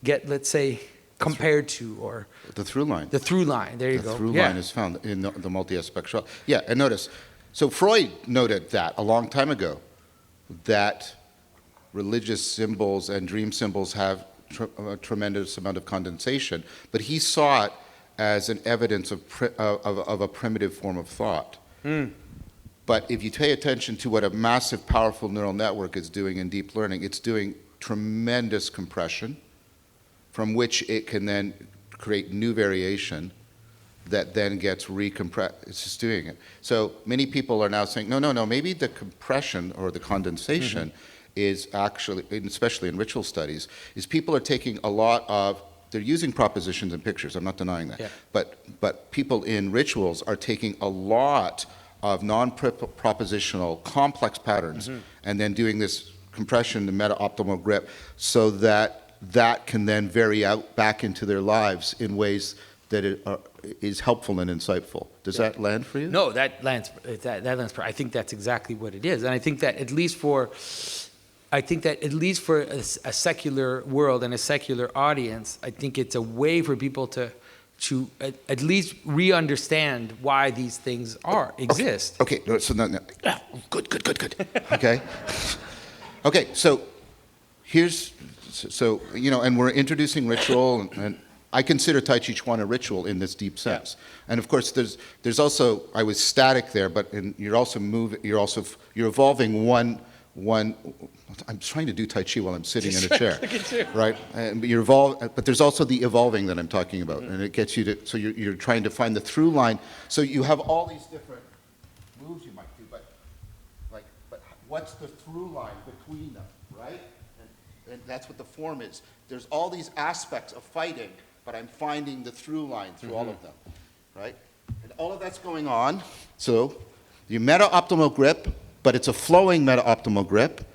let's say, compared to, or the through line. The through line. There you go. The through line is found in the multi-aspectual. Yeah, and notice. So Freud noted that a long time ago, that religious symbols and dream symbols have a tremendous amount of condensation, but he saw it as an evidence of a primitive form of thought. But if you pay attention to what a massive, powerful neural network is doing in deep learning, it's doing tremendous compression, from which it can then create new variation that then gets recompressed. It's just doing it. So many people are now saying, no, maybe the compression or the condensation is actually, especially in ritual studies, is people are taking a lot of, they're using propositions and pictures, I'm not denying that, but people in rituals are taking a lot of non-propositional complex patterns and then doing this compression, the meta-optimal grip, so that can then vary out back into their lives in ways that is helpful and insightful. Does that land for you? No, that lands. I think that's exactly what it is, and I think that at least for a secular world and a secular audience, I think it's a way for people to at least re-understand why these things exist. Okay. So no. Good. Okay. Okay. So here's and we're introducing ritual, and I consider Tai Chi Chuan a ritual in this deep sense. And of course, there's also, I was static there, but you're also you're evolving one. I'm trying to do Tai Chi while I'm sitting in a chair, right? And but there's also the evolving that I'm talking about, and it gets you to. So you're trying to find the through line. So you have all these different moves you might do, but what's the through line between them, right? And that's what the form is. There's all these aspects of fighting, but I'm finding the through line through all of them, right? And all of that's going on. So you meta-optimal grip, but it's a flowing meta-optimal grip.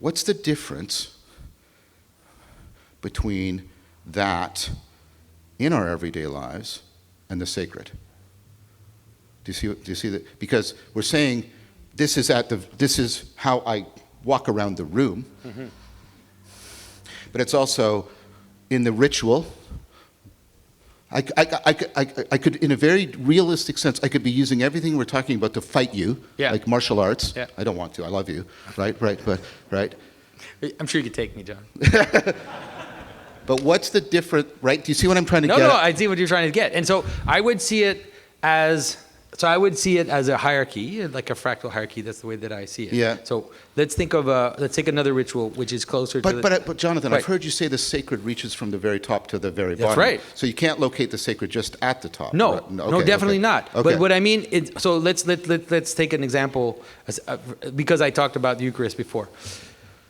What's the difference between that in our everyday lives and the sacred? Do you see that? Because we're saying this is how I walk around the room, but it's also in the ritual. I could, in a very realistic sense, I could be using everything we're talking about to fight you, Yeah. like martial arts. Yeah. I don't want to. I love you, right? Right. I'm sure you could take me, John. But what's the difference, right? Do you see what I'm trying to No, get no, at? I see what you're trying to get. And so I would see it as a hierarchy, like a fractal hierarchy. That's the way that I see it. Yeah. So let's take another ritual, which is closer to But Jonathan, Right. I've heard you say the sacred reaches from the very top to the very bottom. That's right. So you can't locate the sacred just at the top. No, right? no, Okay, definitely okay. not. Okay. But what I mean is, so let's take an example, because I talked about the Eucharist before.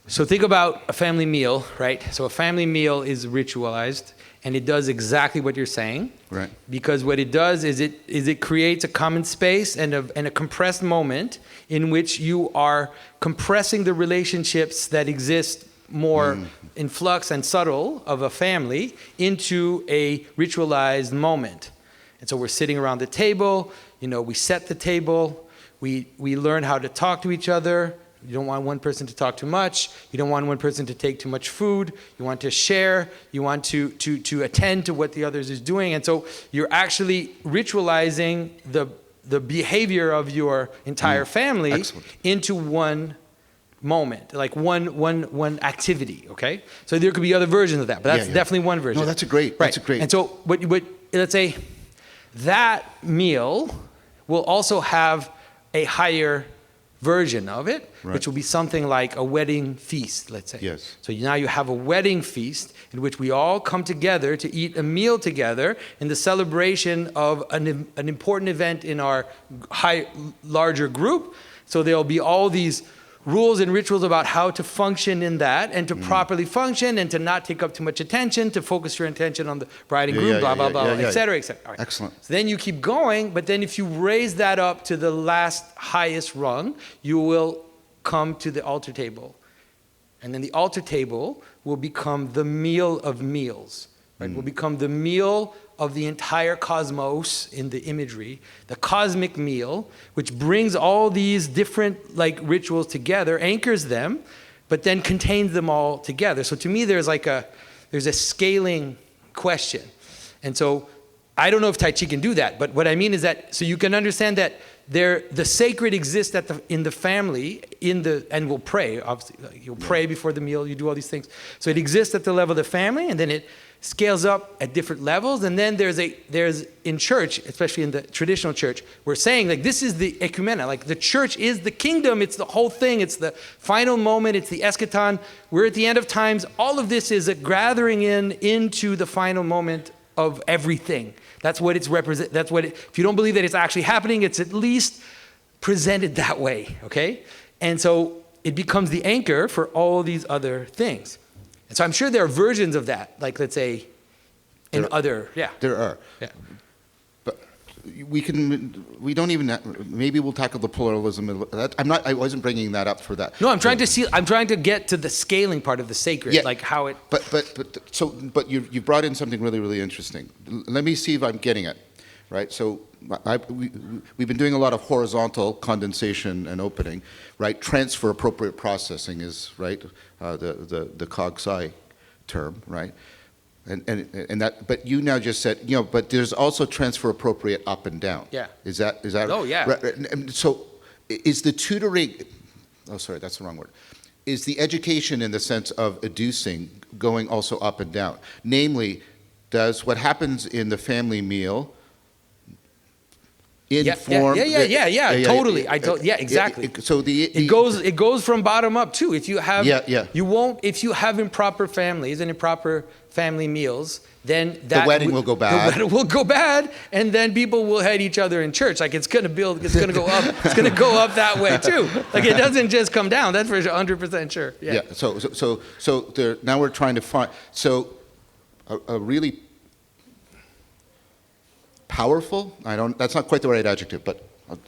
So think about a family meal, right? So a family meal is ritualized, and it does exactly what you're saying. Right. Because what it does is it creates a common space and a compressed moment in which you are compressing the relationships that exist more in flux and subtle of a family into a ritualized moment. And so we're sitting around the table, we set the table, we learn how to talk to each other. You don't want one person to talk too much. You don't want one person to take too much food. You want to share. You want to attend to what the others is doing. And so you're actually ritualizing the behavior of your entire family Excellent. into one moment, like one activity, okay? So there could be other versions of that, but that's Yeah. definitely one version. No, that's a great. Right. That's a great. And so what let's say that meal will also have a higher version of it, Right. which will be something like a wedding feast, let's say. Yes. So now you have a wedding feast in which we all come together to eat a meal together in the celebration of an important event in our larger group. So there'll be all these rules and rituals about how to function in that and to properly function and to not take up too much attention, to focus your attention on the bride and groom, blah, blah, blah, et cetera, et cetera. All right. Excellent. So then you keep going, but then if you raise that up to the last highest rung, you will come to the altar table. And then the altar table will become the meal of meals, right? Will become the meal of the entire cosmos in the imagery, the cosmic meal, which brings all these different rituals together, anchors them, but then contains them all together. So to me, there's a scaling question. And so I don't know if Tai Chi can do that, but what I mean is that, so you can understand that the sacred exists in the family, and we'll pray, obviously. You'll pray before the meal, you do all these things. So it exists at the level of the family, and then it scales up at different levels. And then there's in church, especially in the traditional church, we're saying this is the ecumena, the church is the kingdom, it's the whole thing, it's the final moment, it's the eschaton. We're at the end of times. All of this is a gathering into the final moment of everything. That's what it's represent. If you don't believe that it's actually happening, it's at least presented that way, okay? And so it becomes the anchor for all these other things. And so I'm sure there are versions of that, let's say, There are. Yeah. But we don't even, maybe we'll tackle the pluralism. I wasn't bringing that up for that. No, I'm trying to get to the scaling part of the sacred, how it. But you brought in something really, really interesting. Let me see if I'm getting it, right? So we've been doing a lot of horizontal condensation and opening, right? Transfer appropriate processing is, right, the cog-sci term, right? And that, but you now just said, but there's also transfer appropriate up and down. Yeah. Is that? Oh, yeah. Right, and so is the tutoring, oh, sorry, that's the wrong word. Is the education in the sense of educing going also up and down? Namely, does what happens in the family meal inform? Yeah, totally. Exactly. So it goes from bottom up too. If you have, if you have improper families and improper family meals, then the wedding will go bad. The wedding will go bad, and then people will hate each other in church. It's going to go up. It's going to go up that way too. It doesn't just come down. That's for 100% sure. Yeah. So now we're trying to find a really powerful, that's not quite the right adjective, but I'll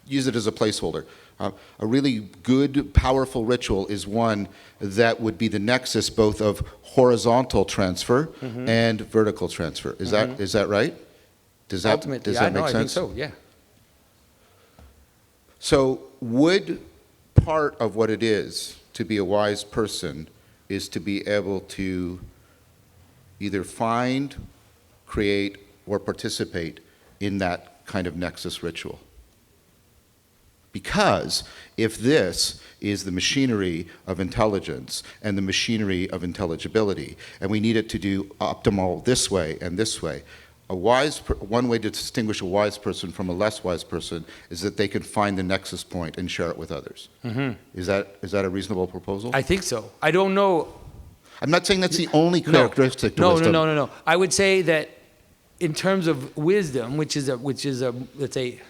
use it as a placeholder. A really good, powerful ritual is one that would be the nexus both of horizontal transfer and vertical transfer. Is that right? Does that make sense? I think so, yeah. So would part of what it is to be a wise person is to be able to either find, create, or participate in that kind of nexus ritual. Because if this is the machinery of intelligence and the machinery of intelligibility, and we need it to do optimal this way and this way, one way to distinguish a wise person from a less wise person is that they can find the nexus point and share it with others. Mm-hmm. Is that a reasonable proposal? I think so. I don't know. I'm not saying that's the only characteristic to No, wisdom. no. I would say that in terms of wisdom, which is a let's say,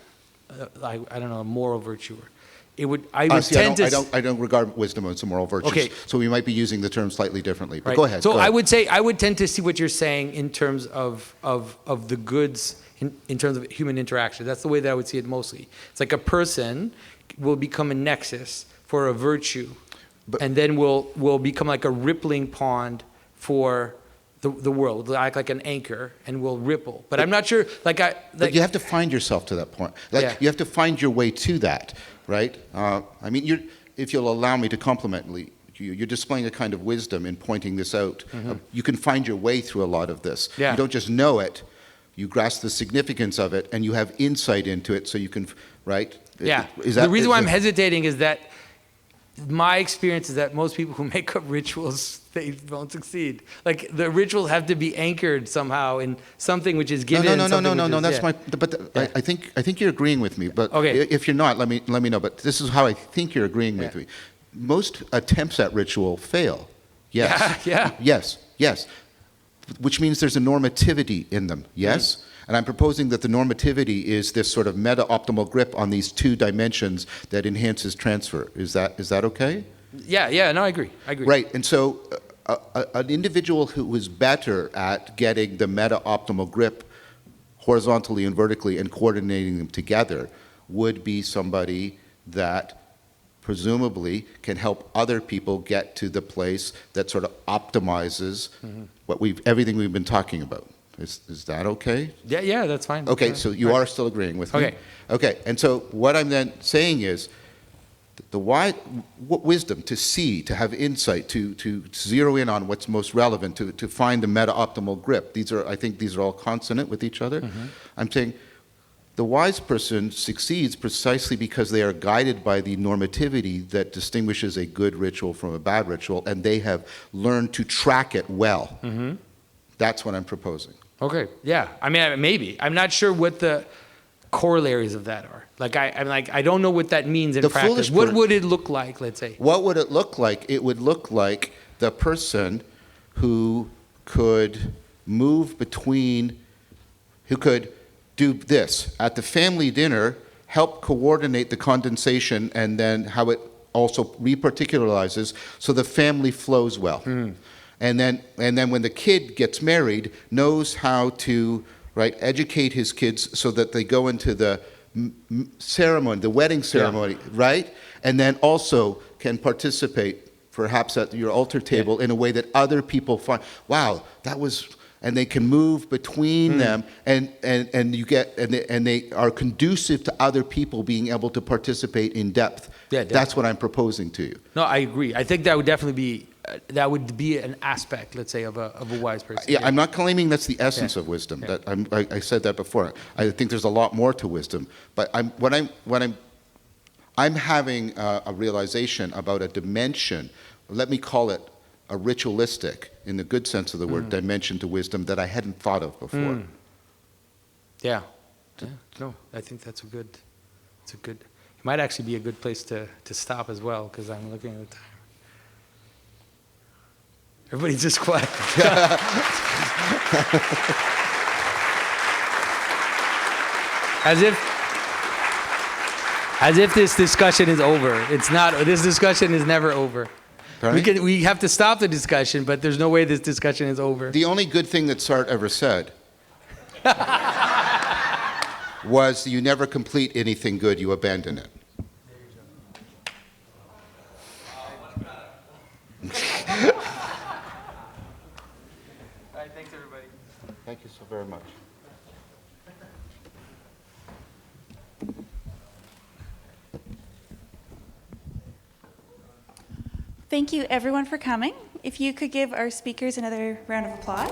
I don't know, a moral virtue. I don't regard wisdom as a moral virtue. Okay. So we might be using the term slightly differently. But Right. go ahead. So go ahead. I would tend to see what you're saying in terms of the goods in terms of human interaction. That's the way that I would see it mostly. It's like a person will become a nexus for a virtue, and then will become like a rippling pond for the world, like an anchor, and will ripple. But I'm not sure. But you have to find yourself to that point. You have to find your way to that, right? I mean, if you'll allow me to compliment you're displaying a kind of wisdom in pointing this out. Mm-hmm. You can find your way through a lot of this. Yeah. You don't just know it. You grasp the significance of it, and you have insight into it, so you can, right? Yeah. The reason why I'm hesitating is that my experience is that most people who make up rituals, they don't succeed. Like, the rituals have to be anchored somehow in something which is given. No. That's my. But I think you're agreeing with me. But okay. If you're not, let me know. But this is how I think you're agreeing with me. Most attempts at ritual fail. Yes. Yeah. Yes. Which means there's a normativity in them. Yes. Mm-hmm. And I'm proposing that the normativity is this sort of meta-optimal grip on these two dimensions that enhances transfer. Is that okay? Yeah, no, I agree. Right, and so an individual who is better at getting the meta-optimal grip horizontally and vertically and coordinating them together would be somebody that presumably can help other people get to the place that sort of optimizes everything we've been talking about. Is that okay? Yeah, that's fine. Okay, so you are still agreeing with me? Okay, and so what I'm then saying is what wisdom, to see, to have insight, to zero in on what's most relevant, to find the meta-optimal grip. I think these are all consonant with each other. Mm-hmm. I'm saying the wise person succeeds precisely because they are guided by the normativity that distinguishes a good ritual from a bad ritual, and they have learned to track it well. Mm-hmm. That's what I'm proposing. Okay, yeah. I mean, maybe. I'm not sure what the corollaries of that are. I don't know what that means in practice. What would it look like, let's say? What would it look like? It would look like the person who could move between, who could do this. At the family dinner, help coordinate the condensation and then how it also reparticularizes so the family flows well. Mm. And then when the kid gets married, knows how to educate his kids so that they go into the ceremony, the wedding ceremony, right? And then also can participate perhaps at your altar table in a way that other people find, wow, that was, and they can move between them, and they are conducive to other people being able to participate in depth. Yeah, that's what I'm proposing to you. No, I agree. I think that would definitely be an aspect, let's say, of a wise person. Yeah, I'm not claiming that's the essence of wisdom. Yeah. I said that before. I think there's a lot more to wisdom. But I'm having a realization about a dimension. Let me call it a ritualistic, in the good sense of the word, dimension to wisdom that I hadn't thought of before. Yeah. No, I think that's a good. It might actually be a good place to stop as well, because I'm looking at the time. Everybody's just quiet. As if this discussion is over. It's not. This discussion is never over. Right? We have to stop the discussion, but there's no way this discussion is over. The only good thing that Sartre ever said was, you never complete anything good, you abandon it. All right, thanks, everybody. Thank you so very much. Thank you, everyone, for coming. If you could give our speakers another round of applause.